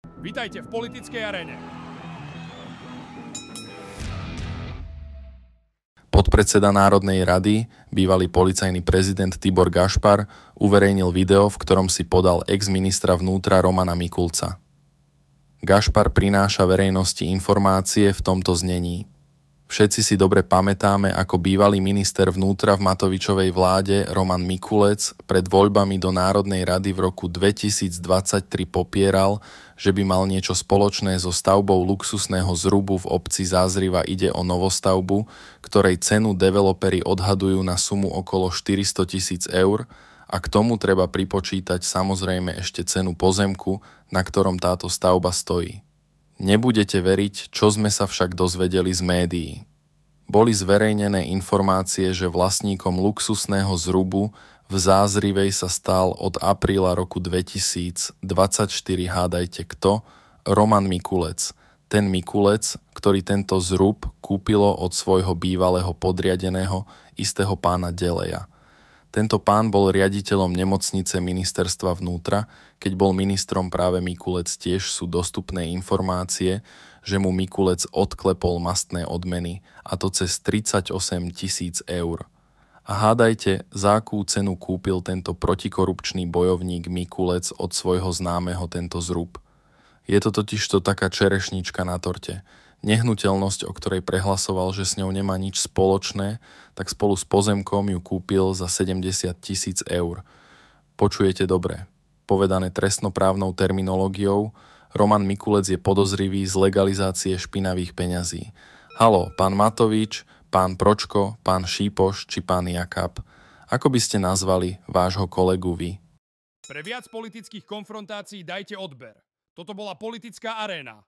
Vítajte v politickej aréne. Podpredseda Národnej rady, bývalý policajný prezident Tibor Gašpar, uverejnil video, v ktorom si podal ex-ministra vnútra Romana Mikulca. Gašpar prináša verejnosti informácie v tomto znení. Všetci si dobre pamätáme, ako bývalý minister vnútra v Matovičovej vláde Roman Mikulec pred voľbami do Národnej rady v roku 2023 popieral, že by mal niečo spoločné so stavbou luxusného zrubu v obci Zázriva. Ide o novostavbu, ktorej cenu developeri odhadujú na sumu okolo 400 000 eur a k tomu treba pripočítať samozrejme ešte cenu pozemku, na ktorom táto stavba stojí. Nebudete veriť, čo sme sa však dozvedeli z médií. Boli zverejnené informácie, že vlastníkom luxusného zrubu v Zázrivej sa stal od apríla roku 2024, hádajte kto, Roman Mikulec. Ten Mikulec, ktorý tento zrub kúpilo od svojho bývalého podriadeného, istého pána Deleja. Tento pán bol riaditeľom nemocnice ministerstva vnútra, keď bol ministrom práve Mikulec. Tiež sú dostupné informácie, že mu Mikulec odklepol mastné odmeny, a to cez 38 000 eur. A hádajte, za akú cenu kúpil tento protikorupčný bojovník Mikulec od svojho známeho tento zrub. Je to totižto taká čerešnička na torte. Nehnuteľnosť, o ktorej prehlasoval, že s ňou nemá nič spoločné, tak spolu s pozemkom ju kúpil za 70 000 eur. Počujete dobre. Povedané trestnoprávnou terminológiou, Roman Mikulec je podozrivý z legalizácie špinavých peňazí. Haló, pán Matovič, pán Pročko, pán Šípoš či pán Jakab. Ako by ste nazvali vášho kolegu vy? Pre viac politických konfrontácií dajte odber. Toto bola politická aréna.